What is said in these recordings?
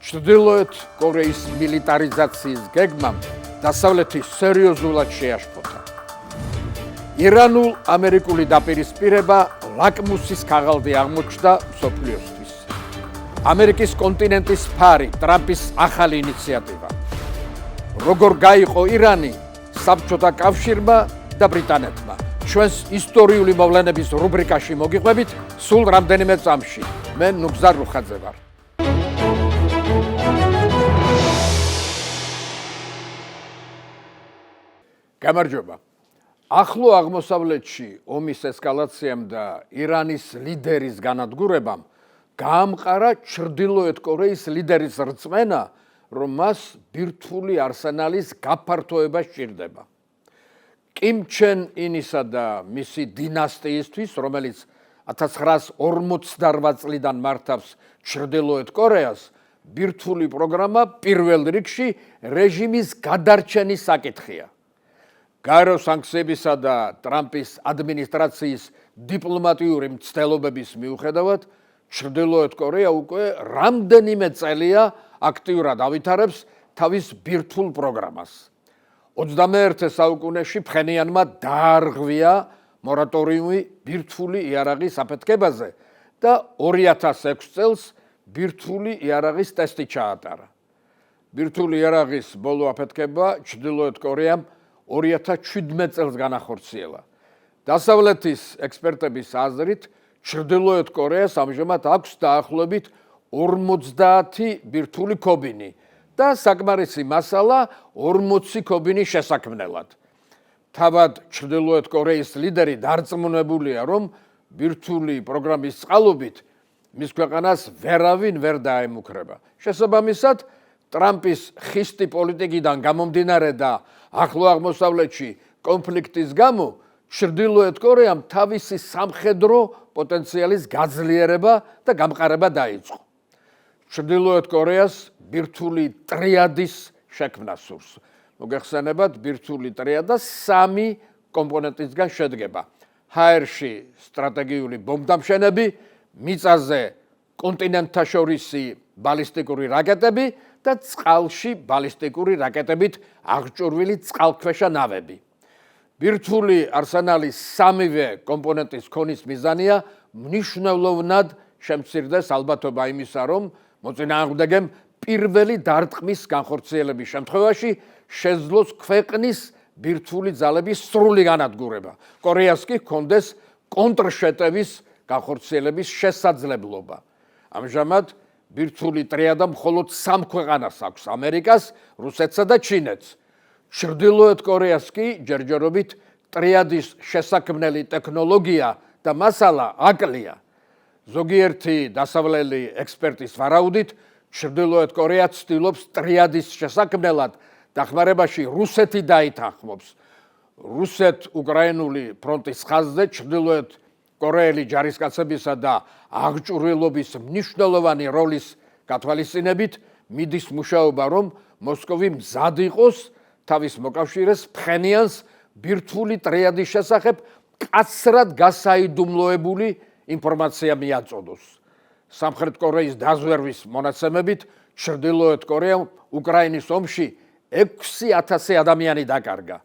ჩრდილოეთ კორეის მილიტარიზაციის გეგმამ დასავლეთი სერიოზულად შეაშფოთა. ირანულ-ამერიკული დაპირისპირება ლაკმუსის ქაღალდი აღმოჩნდა მსოფლიოსთვის. ამერიკის კონტინენტის ფარი ტრამპის ახალი ინიციატივა. როგორ გაიყო ირანი საბჭოთა კავშირმა და ბრიტანეთმა. ჩვენს ისტორიული მოვლენების რუბრიკაში მოგიყვებით სულ რამდენიმე წამში. მე ნუგზარ რუხაძე ვარ. გამარჯობა. ახლო აღმოსავლეთში ომის ესკალაციამ და ირანის ლიდერის განადგურებამ გაამყარა ჩრდილოეთ კორეის ლიდერის რწმენა, რომ მას ბირთვული არსენალის გაფართოება სჭირდება. კიმ ჩენ ინისა და მისი დინასტიისთვის, რომელიც 1948 წლიდან მართავს ჩრდილოეთ კორეას, ბირთვული პროგრამა პირველ რიგში რეჟიმის გადარჩენის საკითხია. გაერო სანქციებისა და ტრამპის ადმინისტრაციის დიპლომატიური მცდელობების მიუხედავად, ჩრდილოეთ კორეა უკვე რამდენიმე წელია აქტიურად ავითარებს თავის ბირთვულ პროგრამას. 21 საუკუნეში ფხენიანმა დაარღვია მორატორიუმი ბირთვული იარაღის აფეთქებაზე და 2006 წელს ბირთვული იარაღის ტესტი ჩაატარა. ბირთვული იარაღის ბოლო აფეთქება ჩრდილოეთ კორეამ 2017 წელს განახორციელა. დასავლეთის ექსპერტების აზრით, ჩრდილოეთ კორეას ამჟამად აქვს დაახლოებით 50 ბირთვული ქობინი და საკმარისი მასალა 40 ქობინის შესაქმნელად. თავად ჩრდილოეთ კორეის ლიდერი დარწმუნებულია, რომ ბირთვული პროგრამის წყალობით მის ქვეყანას ვერავინ ვერ დაემუქრება. შესაბამისად, ტრამპის ხისტი პოლიტიკიდან გამომდინარე და ახლო აღმოსავლეთში კონფლიქტის გამო ჩრდილოეთ კორეამ თავისი სამხედრო პოტენციალის გაძლიერება და გამყარება დაიწყო. ჩრდილოეთ კორეას ბირთვული ტრიადის შექმნა სურს. მოგეხსენებათ, ბირთვული ტრიადა 3 კომპონენტისგან შედგება. ჰაერში სტრატეგიული ბომბდამშენები, მიწაზე კონტინენტთაშორისი ბალისტიკური რაკეტები და წყალში ბალისტიკური რაკეტებით აღჭურვილი წყალქვეშა ნავები. ბირთვული არსენალის 3-ვე კომპონენტის ქონის მიზანია მნიშვნელოვნად შემცირდეს ალბათობა იმისა, რომ მოწინააღმდეგემ პირველი დარტყმის განხორციელების შემთხვევაში შეძლოს ქვეყნის ბირთვული ძალების სრული განადგურება. კორეას კი ჰქონდეს კონტრშეტევის განხორციელების შესაძლებლობა. ამჟამად ბირთვული ტრიადა მხოლოდ 3 ქვეყანას აქვს: ამერიკას, რუსეთსა და ჩინეთს. ჩრდილოეთ კორეას კი ჯერჯერობით ტრიადის შესაქმნელი ტექნოლოგია და მასალა აკლია. ზოგიერთი დასავლელი ექსპერტის ვარაუდით, ჩრდილოეთ კორეა ცდილობს ტრიადის შესაქმნელად დახმარებაში რუსეთი დაითანხმობს. რუსეთ-უკრაინული ფრონტის ხაზზე ჩრდილოეთ კორეელი ჯარისკაცებისა და აღჭურვილობის მნიშვნელოვანი როლის გათვალისწინებით მიდის მუშაობა, რომ მოსკოვი მზად იყოს თავის მოკავშირეს ფხენიანს ბირთვული ტრიადის შესახებ მკაცრად გასაიდუმლოებული ინფორმაცია მიაწოდოს. სამხრეთ კორეის დაზვერვის მონაცემებით, ჩრდილოეთ კორეამ უკრაინის ომში 6000 ადამიანი დაკარგა.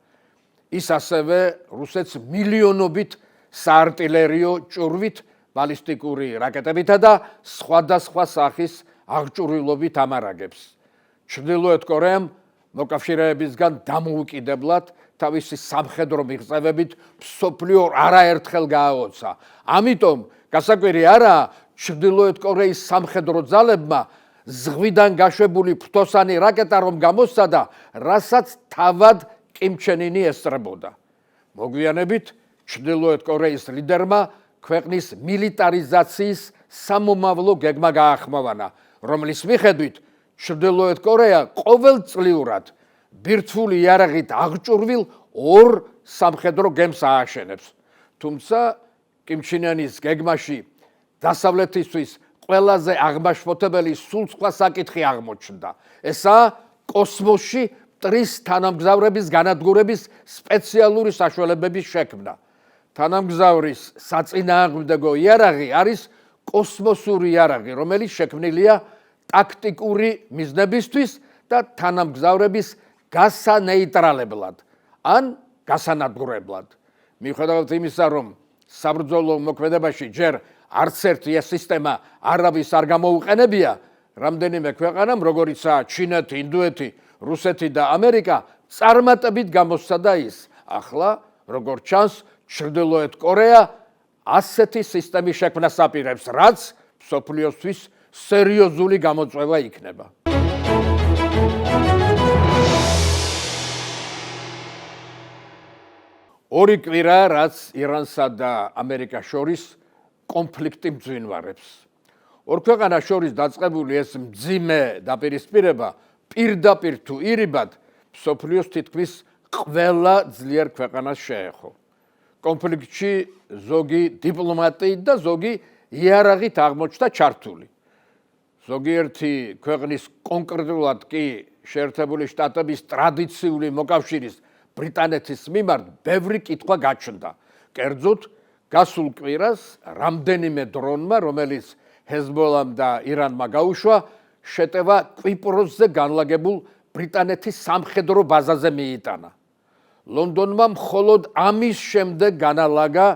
ის ასევე რუსეთს მილიონობით საარტილერიო ჭურვით, ბალისტიკური რაკეტებითა და სხვადასხვა სახის აღჭურვილობით ამარაგებს. ჩრდილოეთ კორეამ მოკავშირეებისგან დამოუკიდებლად თავისი სამხედრო მიღწევებით მსოფლიო არაერთხელ გააოცა. ამიტომ გასაკვირი არაა, ჩრდილოეთ კორეის სამხედრო ძალებმა ზღვიდან გაშვებული ფრთოსანი რაკეტა რომ გამოსცადა, რასაც თავად კიმ ჩენ ინი ესწრებოდა. მოგვიანებით ჩრდილოეთ კორეის ლიდერმა ქვეყნის მილიტარიზაციის სამომავლო გეგმა გაახმოვანა, რომლის მიხედვით ჩრდილოეთ კორეა ყოველწლიურად ბირთვული იარაღით აღჭურვილ 2 სამხედრო გემს ააშენებს. თუმცა კიმ ჩენ ინის გეგმაში დასავლეთისთვის ყველაზე აღმაშფოთებელი სულ სხვა საკითხი აღმოჩნდა. ესაა კოსმოსში მტრის თანამგზავრების განადგურების სპეციალური საშუალებების შექმნა. თანამგზავრის საწინააღმდეგო იარაღი არის კოსმოსური იარაღი, რომელიც შექმნილია ტაქტიკური მიზნებისთვის და თანამგზავრების გასანეიტრალებლად ან გასანადგურებლად. მიუხედავად იმისა, რომ საბრძოლო მოქმედებაში ჯერ არც ერთი ეს სისტემა არავის არ გამოუყენებია, რამდენიმე ქვეყანამ, როგორიცაა ჩინეთი, ინდოეთი, რუსეთი და ამერიკა, წარმატებით გამოსცადა ის. ახლა, როგორც ჩანს, ჩრდილოეთ კორეა ასეთი სისტემის შექმნას აპირებს, რაც მსოფლიოსთვის სერიოზული გამოწვევა იქნება. ორი კვირა, რაც ირანსა და ამერიკას შორის კონფლიქტი მძვინვარებს. ორ ქვეყანას შორის დაწყებული ეს მძიმე დაპირისპირება პირდაპირ თუ ირიბად მსოფლიოს თითქმის ყველა ძლიერ ქვეყანას შეეხო. კონფლიქტში ზოგი დიპლომატი და ზოგი იარაღით აღმოჩნდა ჩართული. ზოგიერთი ქვეყნის კონკრეტულად კი შეერთებული შტატების ტრადიციული მოკავშირის ბრიტანეთის მიმართ ბევრი კითხვა გაჩნდა. კერძოდ, გასულ კვირას რამდენიმე დრონმა, რომელიც ჰეზბოლამ და ირანმა გაუშვა, შეტევა კვიპროსზე განლაგებულ ბრიტანეთის სამხედრო ბაზაზე მიიტანა. ლონდონმა მხოლოდ ამის შემდეგ განალაგა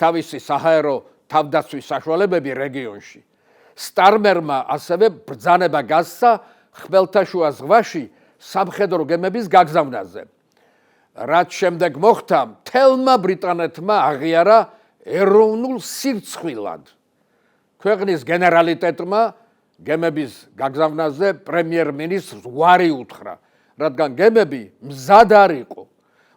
თავისი საჰაერო თავდაცვის საშუალებები რეგიონში. სტარმერმა ასევე ბრძანება გასცა ხმელთაშუა ზღვაში სამხედრო გემების გაგზავნაზე. რაც შემდეგ მოხდა, მთელმა ბრიტანეთმა აღიარა ეროვნულ სირცხვილად. ქვეყნის გენერალიტეტმა გემების გაგზავნაზე პრემიერ-მინისტრს უარი უთხრა, რადგან გემები მზად არ იყო.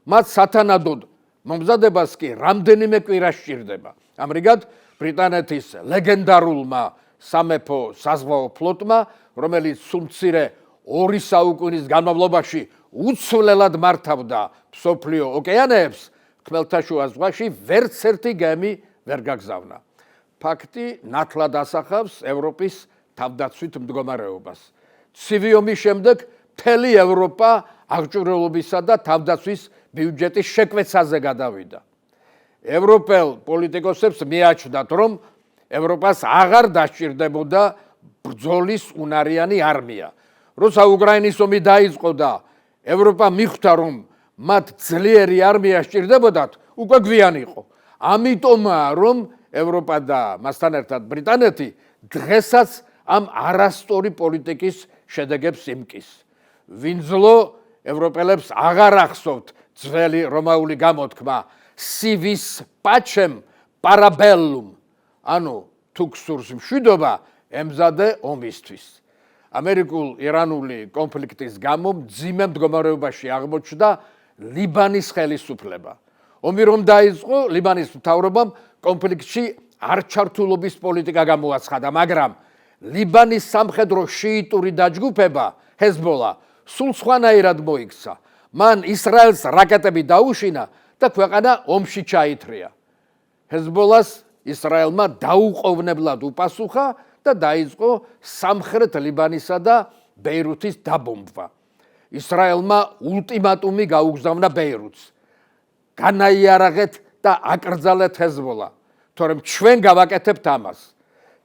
მათ სათანადოდ მომზადებას კი რამდენიმე კვირა სჭირდება. ამრიგად, ბრიტანეთის ლეგენდარულმა სამეფო საზღვაო ფლოტმა, რომელიც სულ მცირე 2 საუკუნის განმავლობაში უცვლელად მართავდა მსოფლიო ოკეანეებს, ხმელთაშუა ზღვაში ვერც ერთი გემი ვერ გაგზავნა. ფაქტი ნათლად ასახავს ევროპის თავდაცვით მდგომარეობას. ცივი ომის შემდეგ მთელი ევროპა აღჭურვილობისა და თავდაცვის ბიუჯეტის შეკვეცაზე გადავიდა. ევროპელ პოლიტიკოსებს მიაჩნდათ, რომ ევროპას აღარ დასჭირდებოდა ბრძოლის უნარიანი არმია. როცა უკრაინის ომი დაიწყო და ევროპა მიხვდა, რომ მათ ძლიერი არმია სჭირდებოდათ, უკვე გვიან იყო. ამიტომაა, რომ ევროპა და მასთან ერთად ბრიტანეთი დღესაც ამ არასწორი პოლიტიკის შედეგებს იმკის. ვინძლო ევროპელებს აღარ ახსოვთ ძველი რომაული გამოთქმა sivis pacem parabellum, ანუ თუ გსურს მშვიდობა, ემზადე ომისთვის. ამერიკულ-ირანული კონფლიქტის გამო მძიმე მდგომარეობაში აღმოჩნდა ლიბანის ხელისუფლება. ომი რომ დაიწყო, ლიბანის მთავრობამ კონფლიქტში არჩართულობის პოლიტიკა გამოაცხადა, მაგრამ ლიბანის სამხედრო შიიტური დაჯგუფება ჰეზბოლა სულ სხვანაირად მოიქცა. მან ისრაელს რაკეტები დაუშინა და ქვეყანა ომში ჩაითრია. ჰეზბოლას ისრაელმა დაუყოვნებლად უპასუხა და დაიწყო სამხრეთ ლიბანისა და ბეირუთის დაბომბვა. ისრაელმა ულტიმატუმი გაუგზავნა ბეირუთს. განაიარაღეთ და აკრძალეთ ჰეზბოლა, თორემ ჩვენ გავაკეთებთ ამას.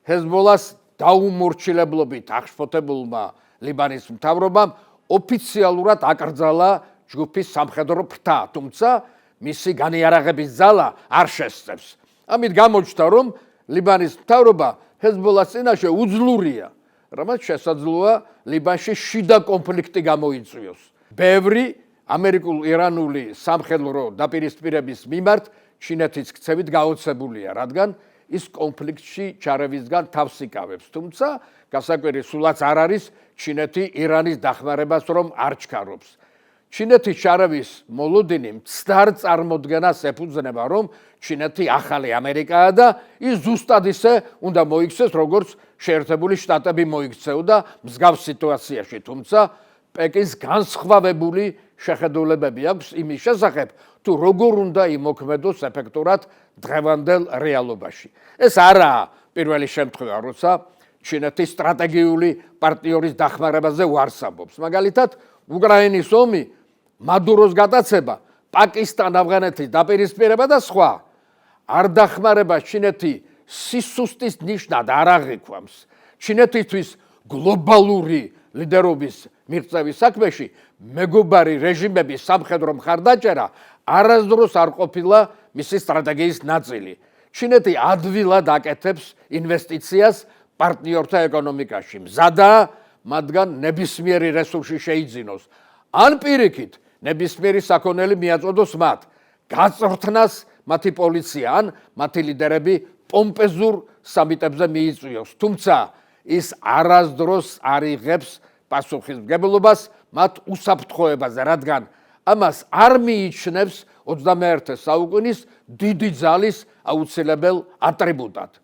ჰეზბოლას დაუმორჩილებლობით აღშფოთებულმა ლიბანის მთავრობამ ოფიციალურად აკრძალა ჯგუფის სამხედრო ფრთა, თუმცა მისი განიარაღების ძალა არ შესწევს. ამით გამოჩნდა, რომ ლიბანის მთავრობა ჰეზბოლას წინაშე უძლურია, რამაც შესაძლოა ლიბანში შიდა კონფლიქტი გამოიწვიოს. ბევრი ამერიკულ-ირანული სამხედრო დაპირისპირების მიმართ ჩინეთის ქცევით გაოცებულია, რადგან ის კონფლიქტში ჩარევისგან თავს იკავებს. თუმცა გასაკვირი სულაც არ არის ჩინეთი ირანის დახმარებას რომ არ ჩქარობს. ჩინეთის ჩარევის მოლოდინი მცდარ წარმოდგენას ეფუძნება, რომ ჩინეთი ახალი ამერიკაა და ის ზუსტად ისე უნდა მოიქცეს, როგორც შეერთებული შტატები მოიქცეოდა მსგავს სიტუაციაში. თუმცა პეკინს განსხვავებული შეხედულებები აქვს იმის შესახებ, თუ როგორ უნდა იმოქმედოს ეფექტურად დღევანდელ რეალობაში. ეს არაა პირველი შემთხვევა, როცა ჩინეთის სტრატეგიული პარტნიორის დახმარებაზე ვარსამბობს. მაგალითად, უკრაინის ომი, მადუროს გადაცება, პაკისტან-ავღანეთის დაპირისპირება და სხვა. არ დახმარება ჩინეთი სისუსტის ნიშნად არ აღიქვამს. ჩინეთისთვის გლობალური ლიდერობის მიღწევის საქმეში მეგობარი რეჟიმების სამხედრო მხარდაჭერა არასდროს არ ყოფილა მისი სტრატეგიის ნაწილი. ჩინეთი ადვილად აკეთებს ინვესტიციას პარტნიორთა ეკონომიკაში. მზადაა მათგან ნებისმიერი რესურსი შეიძინოს. ან პირიქით, ნებისმიერი საქონელი მიაწოდოს მათ. გაწვრთნას მათი პოლიცია ან მათი ლიდერები პომპეზურ სამიტებზე მიიწვიოს. თუმცა ის არასდროს არ იღებს პასუხისმგებლობას მათ უსაფრთხოებაზე, რადგან ამას არ მიიჩნევს 21 საუკუნის დიდი ძალის აუცილებელ ატრიბუტად.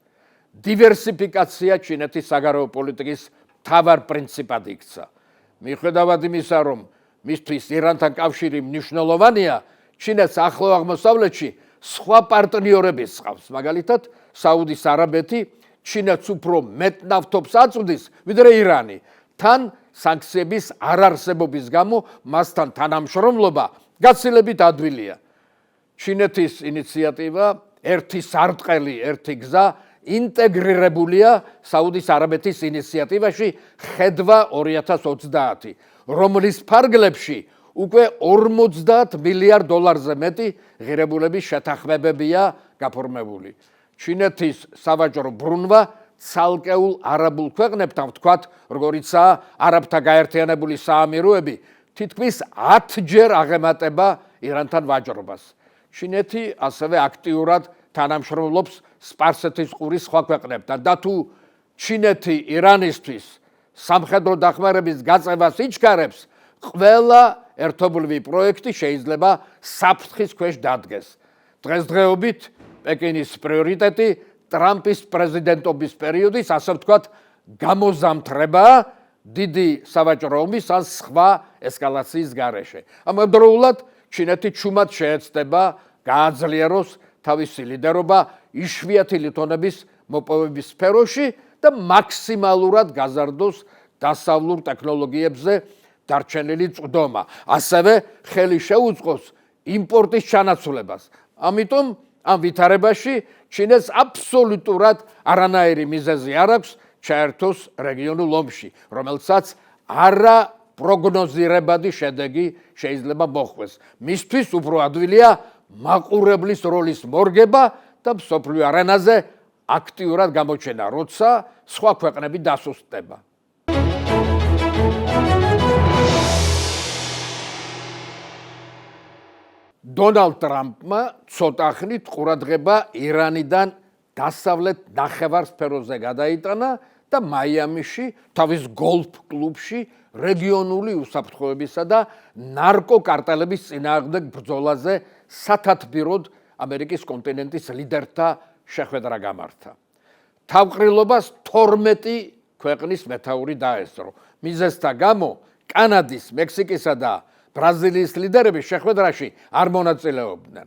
დივერსიფიკაცია ჩინეთის საგარეო პოლიტიკის მთავარ პრინციპად იქცა. მიუხედავად იმისა, რომ მისთვის ირანთან კავშირი მნიშვნელოვანია, ჩინეთს ახლო აღმოსავლეთში სხვა პარტნიორებიც ჰყავს. მაგალითად, საუდის არაბეთი ჩინეთს უფრო მეტ ნავთობს აწვდის, ვიდრე ირანი. თან სანქციების არარსებობის გამო მასთან თანამშრომლობა გაცილებით ადვილია. ჩინეთის ინიციატივა ერთი სარტყელი, ერთი გზა ინტეგრირებულია საუდის არაბეთის ინიციატივაში ხედვა 2030, რომლის ფარგლებში უკვე 50 მილიარდ დოლარზე მეტი ღირებულების შეთანხმებებია გაფორმებული. ჩინეთის სავაჭრო ბრუნვა ცალკეულ არაბულ ქვეყნებთან, ვთქვათ, როგორიცაა არაბთა გაერთიანებული საამიროები, თითქმის 10-ჯერ აღემატება ირანთან ვაჭრობას. ჩინეთი ასევე აქტიურად თანამშრომლობს სპარსეთის ყურის სხვა ქვეყნებთან და თუ ჩინეთი ირანისთვის სამხედრო დახმარების გაწევას იჩქარებს, ყველა ერთობლივი პროექტი შეიძლება საფრთხის ქვეშ დადგეს. დღესდღეობით პეკინის პრიორიტეტი ტრამპის პრეზიდენტობის პერიოდის, ასე ვთქვათ, გამოზამთრებაა დიდი სავაჭრო ომის ან სხვა ესკალაციის გარეშე. ამავდროულად ჩინეთი ჩუმად შეეცდება გააძლიეროს თავისი ლიდერობა იშვიათი ლითონების მოპოვების სფეროში და მაქსიმალურად გაზარდოს დასავლურ ტექნოლოგიებზე დარჩენილი წვდომა. ასევე ხელი შეუწყოს იმპორტის ჩანაცვლებას. ამიტომ ამ ვითარებაში ჩინეთს აბსოლუტურად არანაირი მიზეზი არ აქვს ჩაერთოს რეგიონულ ომში, რომელსაც არაპროგნოზირებადი შედეგი შეიძლება მოხვდეს. მისთვის უფრო ადვილია მაყურებლის როლის მორგება და მსოფლიო არენაზე აქტიურად გამოჩენა, როცა სხვა ქვეყნები დასუსტდება. დონალდ ტრამპმა ცოტა ხნით ყურადღება ირანიდან დასავლეთ ნახევარსფეროზე გადაიტანა და მაიამიში თავის გოლფ კლუბში რეგიონული უსაფრთხოებისა და ნარკოკარტელების წინააღმდეგ ბრძოლაზე სათათბიროდ ამერიკის კონტინენტის ლიდერთა შეხვედრა გამართა. თავყრილობას 12 ქვეყნის მეთაური დაესწრო. მიზეზთა გამო კანადის, მექსიკისა და ბრაზილიის ლიდერები შეხვედრაში არ მონაწილეობდნენ.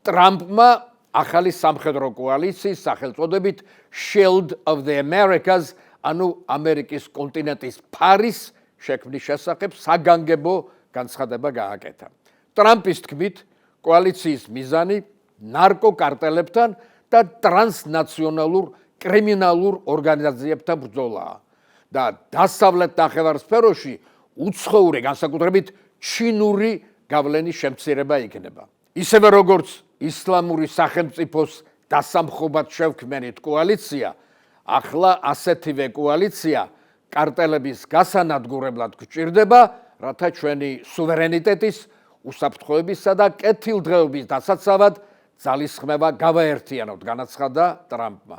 ტრამპმა ახალი სამხედრო კოალიციის სახელწოდებით Shield of the Americas, ანუ ამერიკის კონტინენტის ფარის შექმნის შესახებ საგანგებო განცხადება გააკეთა. ტრამპის თქმით, კოალიციის მიზანი ნარკოკარტელებთან და ტრანსნაციონალურ კრიმინალურ ორგანიზაციებთან ბრძოლაა და დასავლეთ ნახევარსფეროში უცხოური, განსაკუთრებით ჩინური გავლენის შემცირება იქნება. ისევე როგორც ისლამური სახელმწიფოს დასამხობად შევქმნით კოალიცია, ახლა ასეთივე კოალიცია კარტელების გასანადგურებლად გვჭირდება, რათა ჩვენი სუვერენიტეტის, უსაფრთხოებისა და კეთილდღეობის დასაცავად ძალისხმევა გავაერთიანოთ, განაცხადა ტრამპმა.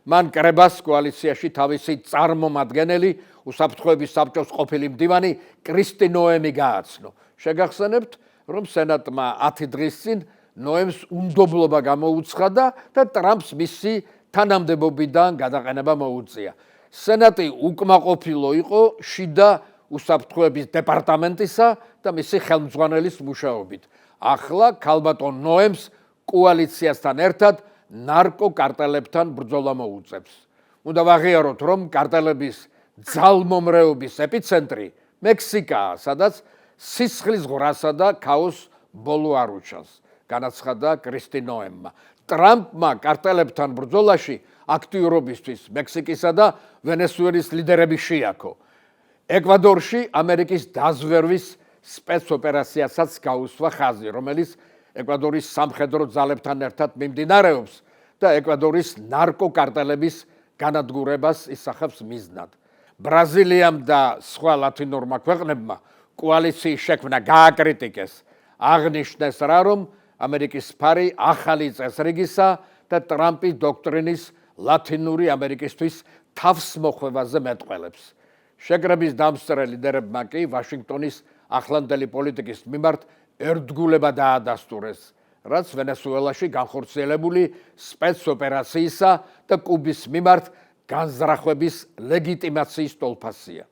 მან კრებას კოალიციაში თავისი წარმომადგენელი უსაფრთხოების საბჭოს ყოფილი მდივანი კრისტი ნოემი გააცნო. შეგახსენებთ, რომ სენატმა 10 დღის წინ ნოემს უნდობლობა გამოუცხადა და ტრამპს მისი თანამდებობიდან გადაყენება მოუწია. სენატი უკმაყოფილო იყო შიდა უსაფრთხოების დეპარტამენტისა და მისი ხელმძღვანელის მუშაობით. ახლა ქალბატონ ნოემს კოალიციასთან ერთად ნარკოკარტელებთან ბრძოლა მოუწევს. უნდა ვაღიაროთ, რომ კარტელების ძალმომრეობის ეპიცენტრი მექსიკაა, სადაც სისხლის ღრასა და ქაოსს ბოლო არ უჩანს. განაცხადა კრისტი ნოემმა. ტრამპმა კარტელებთან ბრძოლაში აქტიურობისთვის მექსიკისა და ვენესუელის ლიდერები შეაქო. ეკვადორში ამერიკის დაზვერვის სპეცოპერაციასაც გაუსვა ხაზი, რომელიც ეკვადორის სამხედრო ძალებთან ერთად მიმდინარეობს და ეკვადორის ნარკოკარტელების განადგურებას ისახავს მიზნად. ბრაზილიამ და სხვა ლათინურმა ქვეყნებმა კოალიციის შექმნა გააკრიტიკეს. აღნიშნეს რა, რომ ამერიკის ფარი ახალი წესრიგისა და ტრამპის დოქტრინის ლათინური ამერიკისთვის თავს მოხვევაზე მეტყველებს. შეკრების დამსწრე ლიდერებმა კი ვაშინგტონის ახლანდელი პოლიტიკის მიმართ ერთგულება დაადასტურეს, რაც ვენესუელაში განხორციელებული სპეცოპერაციისა და კუბის მიმართ განზრახვების ლეგიტიმაციის ტოლფასია.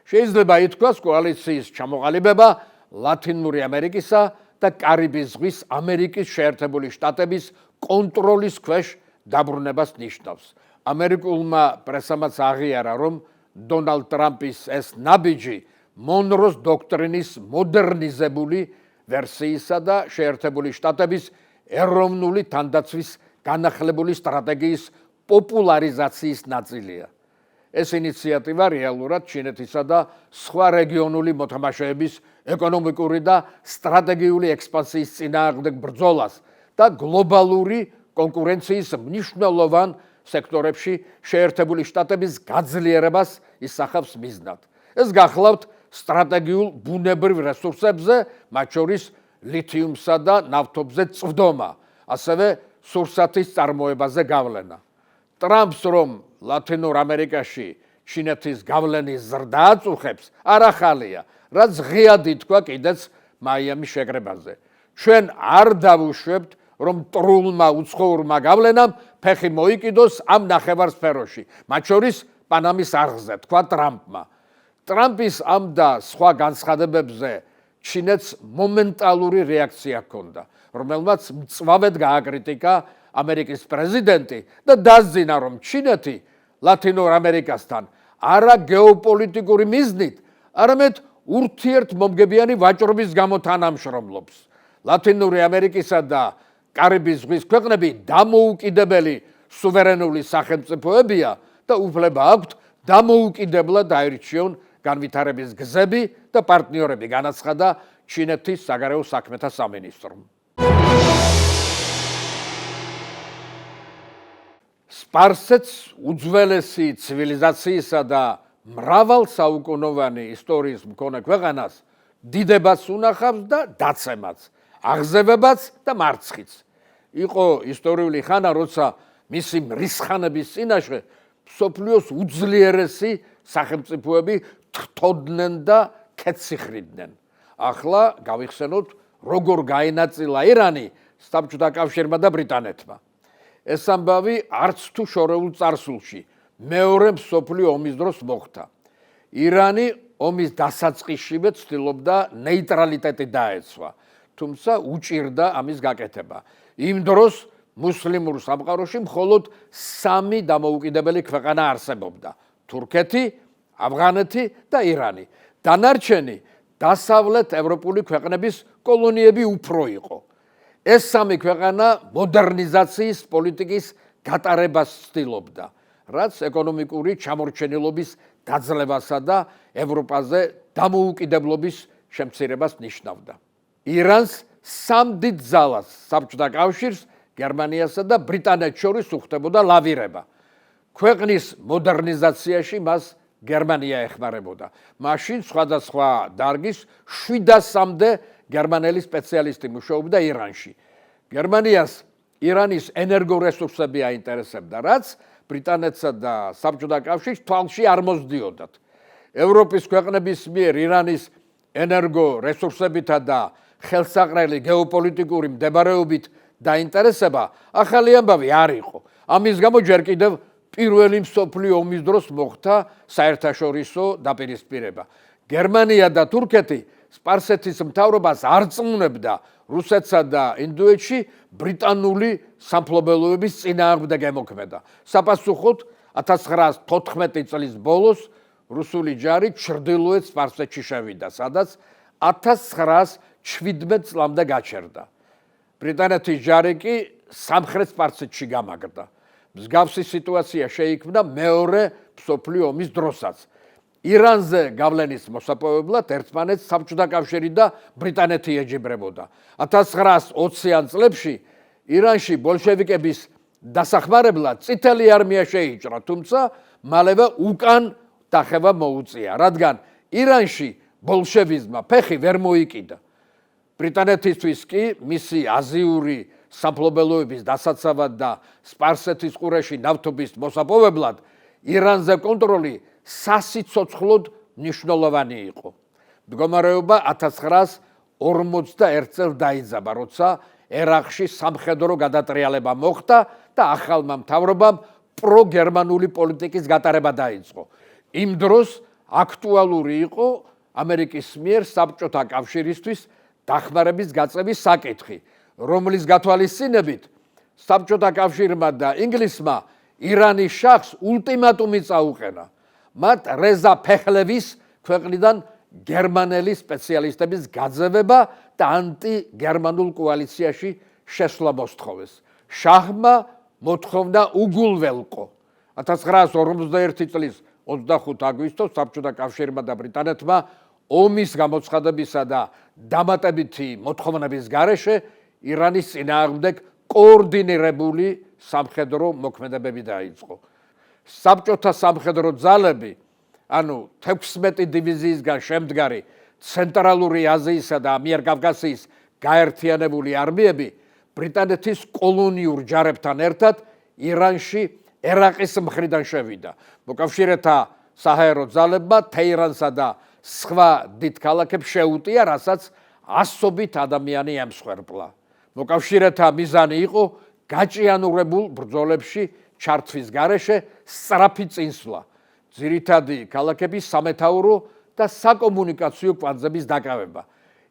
შეიძლება ითქვას, კოალიციის ჩამოყალიბება ლათინური ამერიკისა და კარიბის ზღვის ამერიკის შეერთებული შტატების კონტროლის ქვეშ დაბრუნებას ნიშნავს. ამერიკულმა პრესამაც აღიარა, რომ დონალდ ტრამპის ეს ნაბიჯი მონროს დოქტრინის მოდერნიზებული ვერსიისა და შეერთებული შტატების ეროვნული თანდაცვის განახლებული სტრატეგიის პოპულარიზაციის ნაწილია. ეს ინიციატივა რეალურად ჩინეთისა და სხვა რეგიონული მოთამაშეების ეკონომიკური და სტრატეგიული ექსპანსიის წინააღმდეგ ბრძოლას და გლობალური კონკურენციის მნიშვნელოვან სექტორებში შეერთებული შტატების გაძლიერებას ისახავს მიზნად. ეს გახლავთ სტრატეგიულ ბუნებრივ რესურსებზე, მათ შორის ლითიუმსა და ნავთობზე წვდომა, ასევე სურსათის წარმოებაზე გავლენა. ტრამპს რომ ლათინურ ამერიკაში ჩინეთის გავლენის ზრდა აწუხებს, არ ახალია, რაც ღიად ითქვა კიდეც მაიამის შეკრებაზე. ჩვენ არ დავუშვებთ, რომ ტრულმა უცხოურმა გავლენამ ფეხი მოიკიდოს ამ ნახევარსფეროში, მათ შორის პანამის არხზე, თქვა ტრამპმა. ტრამპის ამ და სხვა განცხადებებზე ჩინეთს მომენტალური რეაქცია ჰქონდა, რომელმაც მწვავედ გააკრიტიკა ამერიკის პრეზიდენტი და დასძინა, რომ ჩინეთი ლათინურ ამერიკასთან არა გეოპოლიტიკური მიზნით, არამედ ურთიერთმომგებიანი ვაჭრობის გამო თანამშრომლობს. ლათინური ამერიკისა და კარიბის ზღვის ქვეყნები დამოუკიდებელი სუვერენული სახელმწიფოებია და უფლება აქვთ დამოუკიდებლად აირჩიონ განვითარების გზები და პარტნიორები, განაცხადა ჩინეთის საგარეო საქმეთა სამინისტრომ. სპარსეთს უძველესი ცივილიზაციისა და მრავალსაუკუნოვანი ისტორიის მქონე ქვეყანას დიდებას უნახავს და დაცემაც, აღზევებაც და მარცხიც. იყო ისტორიული ხანა, როცა მისი მრისხანების წინაშე მსოფლიოს უძლიერესი სახელმწიფოები თრთოდნენ და ქეციხრიდნენ. ახლა გავიხსენოთ, როგორ გაენაწილა ირანი საბჭოთა კავშირმა და ბრიტანეთმა. ეს ამბავი არც თუ შორეულ წარსულში მეორე მსოფლიო ომის დროს მოხდა. ირანი ომის დასაწყისშივე ცდილობდა ნეიტრალიტეტი დაეცვა, თუმცა უჭირდა ამის გაკეთება. იმ დროს მუსლიმურ სამყაროში მხოლოდ 3 დამოუკიდებელი ქვეყანა არსებობდა: თურქეთი, ავღანეთი და ირანი. დანარჩენი დასავლეთ ევროპული ქვეყნების კოლონიები უფრო იყო. ეს 3 ქვეყანა მოდერნიზაციის პოლიტიკის გატარებას ცდილობდა, რაც ეკონომიკური ჩამორჩენილობის დაძლევასა და ევროპაზე დამოუკიდებლობის შემცირებას ნიშნავდა. ირანს 3 დიდ ძალას, საბჭოთა კავშირს, გერმანიასა და ბრიტანეთს შორის უხდებოდა ლავირება. ქვეყნის მოდერნიზაციაში მას გერმანია ეხმარებოდა. მაშინ სხვადასხვა დარგის 700-მდე გერმანელი სპეციალისტი მუშაობდა ირანში. გერმანიას ირანის ენერგორესურსები აინტერესებდა, რაც ბრიტანეთსა და საბჭოთა კავშირს თვალში არ მოსდიოდათ. ევროპის ქვეყნების მიერ ირანის ენერგორესურსებითა და ხელსაყრელი გეოპოლიტიკური მდებარეობით დაინტერესება ახალი ამბავი არ იყო. ამის გამო ჯერ კიდევ პირველი მსოფლიო ომის დროს მოხდა საერთაშორისო დაპირისპირება. გერმანია და თურქეთი სპარსეთის მთავრობას არ წმუნებდა რუსეთსა და ინდოეთში ბრიტანული სამფლობელოების წინააღმდეგ ემოქმედა. საპასუხოდ 1914 წლის ბოლოს რუსული ჯარი ჩრდილოეთ სპარსეთში შევიდა, სადაც 1917 წლამდე გაჩერდა. ბრიტანეთის ჯარი კი სამხრეთ სპარსეთში გამაგრდა. მსგავსი სიტუაცია შეიქმნა მეორე მსოფლიო ომის დროსაც. ირანზე გავლენის მოსაპოვებლად ერთმანეთს საბჭოთა კავშირი და ბრიტანეთი ეჯიბრებოდა. 1920-იან წლებში ირანში ბოლშევიკების დასახმარებლად წითელი არმია შეიჭრა, თუმცა მალევე უკან დახევა მოუწია, რადგან ირანში ბოლშევიზმმა ფეხი ვერ მოიკიდა. ბრიტანეთისთვის კი მისი აზიური სამფლობელოების დასაცავად და სპარსეთის ყურეში ნავთობის მოსაპოვებლად ირანზე კონტროლი სასიცოცხლოდ მნიშვნელოვანი იყო. მდგომარეობა 1941 წელს დაიძაბა, როცა ერაყში სამხედრო გადატრიალება მოხდა და ახალმა მთავრობამ პროგერმანული პოლიტიკის გატარება დაიწყო. იმ დროს აქტუალური იყო ამერიკის მიერ საბჭოთა კავშირისთვის დახმარების გაწევის საკითხი, რომლის გათვალისწინებით საბჭოთა კავშირმა და ინგლისმა ირანის შაჰს ულტიმატუმი წაუყენა. მათ რეზა ფეხლევის ქვეყნიდან გერმანელი სპეციალისტების გაძევება და ანტიგერმანულ კოალიციაში შესვლა მოსთხოვეს. შაჰმა მოთხოვნა უგულველყო. 1941 წლის 25 აგვისტოს საბჭოთა კავშირმა და ბრიტანეთმა ომის გამოცხადებისა და დამატებითი მოთხოვნების გარეშე ირანის წინააღმდეგ კოორდინირებული სამხედრო მოქმედებები დაიწყო. საბჭოთა სამხედრო ძალები, ანუ 16 დივიზიისგან შემდგარი ცენტრალური აზიისა და ამიერკავკასიის გაერთიანებული არმიები ბრიტანეთის კოლონიურ ჯარებთან ერთად ირანში ერაყის მხრიდან შევიდა. მოკავშირეთა საჰაერო ძალებმა თეირანსა და სხვა დიდ ქალაქებს შეუტია, რასაც ასობით ადამიანი ემსხვერპლა. მოკავშირეთა მიზანი იყო გაჭიანურებულ ბრძოლებში ჩართვის გარეშე სწრაფი წინსვლა, ძირითადი ქალაქების სამეთაურო და საკომუნიკაციო კვანძების დაკავება.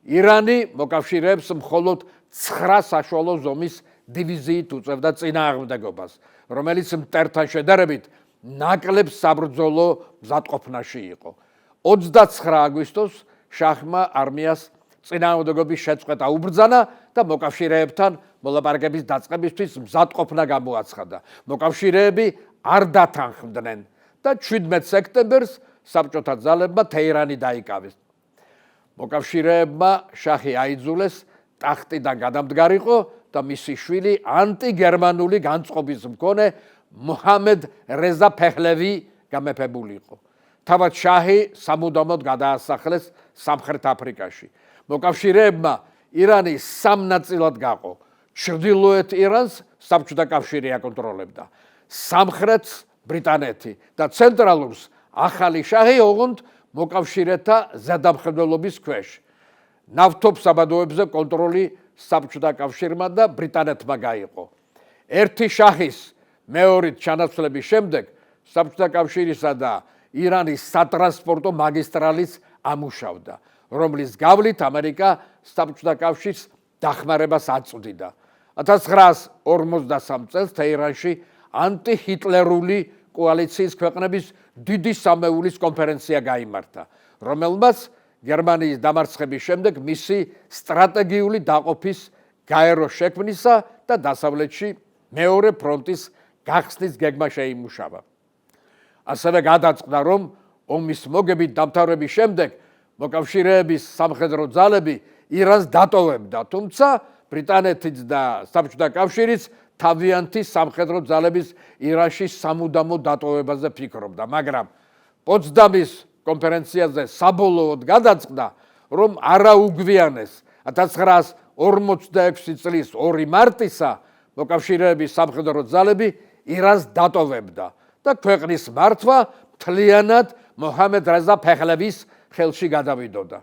ირანი მოკავშირეებს მხოლოდ 9 საშუალო ზომის დივიზიით უწევდა წინააღმდეგობას, რომელიც მტერთან შედარებით ნაკლებ საბრძოლო მზადყოფნაში იყო. 29 აგვისტოს შაჰმა არმიას წინააღმდეგობის შეწყვეტა უბრძანა და მოკავშირეებთან მოლაპარაკების დაწყებისთვის მზადყოფნა გამოაცხადა. მოკავშირეები არ დათანხმდნენ და 17 სექტემბერს საბჭოთა ძალებმა თეირანი დაიკავეს. მოკავშირეებმა შაჰი აიძულეს ტახტიდან გადამდგარიყო და მისი შვილი ანტიგერმანული განწყობის მქონე მოჰამედ რეზა ფეხლევი გამეფებულიყო. თავად შაჰი სამუდამოდ გადაასახლეს სამხრეთ აფრიკაში. მოკავშირეებმა ირანი 3 ნაწილად გაყო. ჩრდილოეთ ირანს საბჭოთა კავშირი აკონტროლებდა, სამხრეთს ბრიტანეთი და ცენტრალურს ახალი შაჰი ოღონდ მოკავშირეთა ზედამხედველობის ქვეშ. ნავთობის საბადოებზე კონტროლი საბჭოთა კავშირმა და ბრიტანეთმა გაიყო. ერთი შაჰის მეორით ჩანაცვლების შემდეგ საბჭოთა კავშირისა და ირანის სატრანსპორტო მაგისტრალის ამუშავდა, რომლის გავლით ამერიკა საბჭოთა კავშირს დახმარებას აწვდიდა. 1953 წელს თეირანში ანტიჰიტლერული კოალიციის ქვეყნების დიდი სამეულის კონფერენცია გაიმართა, რომელმაც გერმანიის დამარცხების შემდეგ მისი სტრატეგიული დაყოფის გაერო შექმნისა და დასავლეთში მეორე ფრონტის გახსნის გეგმა შეიმუშავა. ასევე გადაწყდა, რომ ომის მოგებით დამთავრების შემდეგ მოკავშირეების სამხედრო ძალები ირანს დატოვებდა, თუმცა ბრიტანეთიც და საბჭოთა კავშირიც თავიანთი სამხედრო ძალების ირანში სამუდამო დატოვებაზე ფიქრობდა, მაგრამ პოცდამის კონფერენციაზე საბოლოოდ გადაწყდა, რომ არაუგვიანეს 1946 წლის 2 მარტისა მოკავშირეების სამხედრო ძალები ირანს დატოვებდა და ქვეყნის მართვა მთლიანად მოჰამედ რეზა ფეხლევის ხელში გადავიდოდა.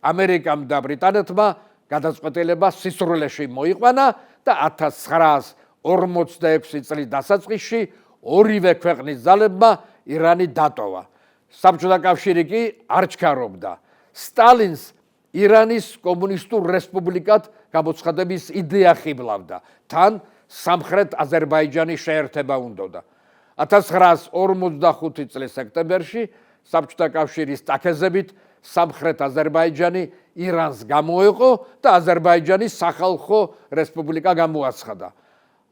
ამერიკამ და ბრიტანეთმა გადაწყვეტილება სისრულეში მოიყვანა და 1946 წლის დასაწყისში ორივე ქვეყნის ძალებმა ირანი დატოვა. საბჭოთა კავშირი კი არ ჩქარობდა. სტალინს ირანის კომუნისტურ რესპუბლიკად გამოცხადების იდეა ხიბლავდა, თან სამხრეთ აზერბაიჯანის შეერთება უნდოდა. 1945 წლის სექტემბერში საბჭოთა კავშირის წაქეზებით სამხრეთ აზერბაიჯანი ირანს გამოეყო და აზერბაიჯანის სახალხო რესპუბლიკა გამოაცხადა.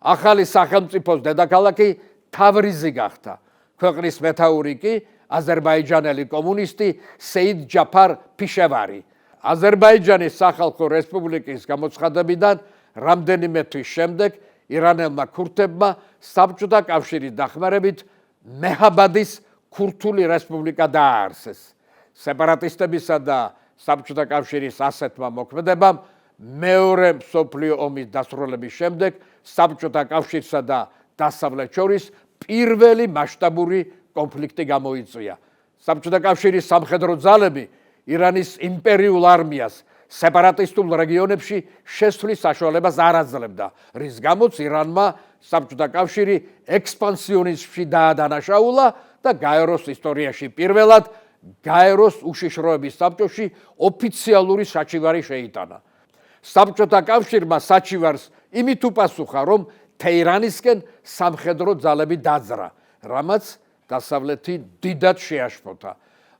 ახალი სახელმწიფოს დედაქალაქი თავრიზი გახდა. ქვეყნის მეთაური კი აზერბაიჯანელი კომუნისტი სეიდ ჯაფარ ფიშევარი. აზერბაიჯანის სახალხო რესპუბლიკის გამოცხადებიდან რამდენიმე თვის შემდეგ ირანელმა ქურთებმა საბჭოთა კავშირის დახმარებით მეჰაბადის ქურთული რესპუბლიკა დააარსეს. სეპარატისტებისა და საბჭოთა კავშირის ასეთმა მოქმედებამ მეორე მსოფლიო ომის დასრულების შემდეგ საბჭოთა კავშირსა და დასავლეთ შორის პირველი მასშტაბური კონფლიქტი გამოიწვია. საბჭოთა კავშირის სამხედრო ძალები ირანის იმპერიულ არმიას სეპარატისტულ რეგიონებში შესვლის საშუალებას არ აძლევდა, რის გამოც ირანმა საბჭოთა კავშირი ექსპანსიონიზმში დაადანაშაულა და გაეროს ისტორიაში პირველად გაეროს უშიშროების საბჭოში ოფიციალური საჩივარი შეიტანა. საბჭოთა კავშირმა საჩივარს იმით უპასუხა, რომ თეირანისკენ სამხედრო ძალები დაძრა, რამაც დასავლეთი დიდად შეაშფოთა.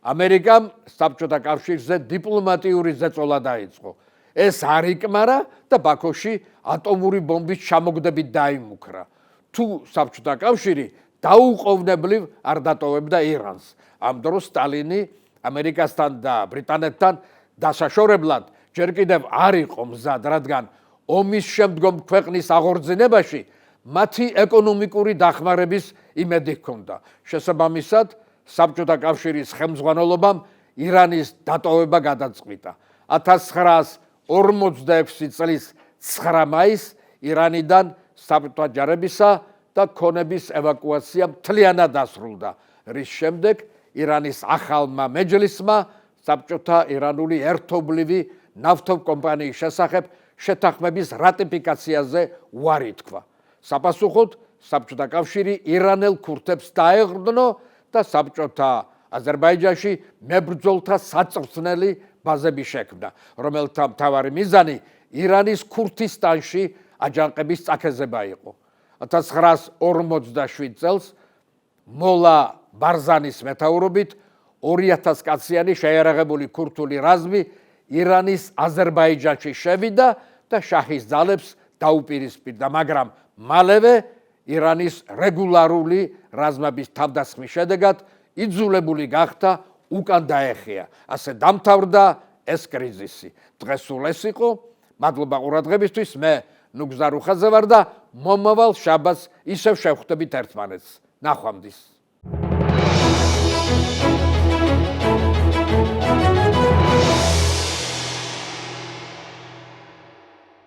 ამერიკამ საბჭოთა კავშირზე დიპლომატიური ზეწოლა დაიწყო. ეს არ იკმარა და ბაქოში ატომური ბომბის ჩამოგდებით დაიმუქრა. თუ საბჭოთა კავშირი დაუყოვნებლივ არ დატოვებდა ირანს. ამ დროს სტალინი ამერიკასთან და ბრიტანეთთან დასაშორებლად ჯერ კიდევ არ იყო მზად, რადგან ომის შემდგომ ქვეყნის აღორძინებაში მათი ეკონომიკური დახმარების იმედი ჰქონდა. შესაბამისად, საბჭოთა კავშირის ხელმძღვანელობამ ირანის დატოვება გადაწყვიტა. 1946 წლის 9 მაისს ირანიდან საბჭოთა ჯარებისა და ქონების ევაკუაცია მთლიანად დასრულდა, რის შემდეგ ირანის ახალმა მეჯლისმა საბჭოთა ირანული ერთობლივი ნავთობკომპანიის შესახებ შეთანხმების რატიფიკაციაზე უარი თქვა. საპასუხოდ საბჭოთა კავშირი ირანელ ქურთებს დაეღრდნო და საბჭოთა აზერბაიჯანში მებრძოლთა საწვრთნელი ბაზები შექმნა, რომელთა მთავარი მიზანი ირანის ქურთისტანში აჯანყების წაქეზება იყო. 1947 წელს მოლა ბარზანის მეთაურობით 2000 კაციანი შეიარაღებული ქურთული რაზმი ირანის აზერბაიჯანში შევიდა და შაჰის ძალებს დაუპირისპირდა, მაგრამ მალევე ირანის რეგულარული რაზმების თავდასხმის შედეგად იძულებული გახდა უკან დაეხია. ასე დამთავრდა ეს კრიზისი. დღეს სულ ეს იყო. მადლობა ყურადღებისთვის. მე ნუგზარ უხაძე ვარ და მომავალ შაბათს ისევ შევხვდებით ერთმანეთს. ნახვამდის.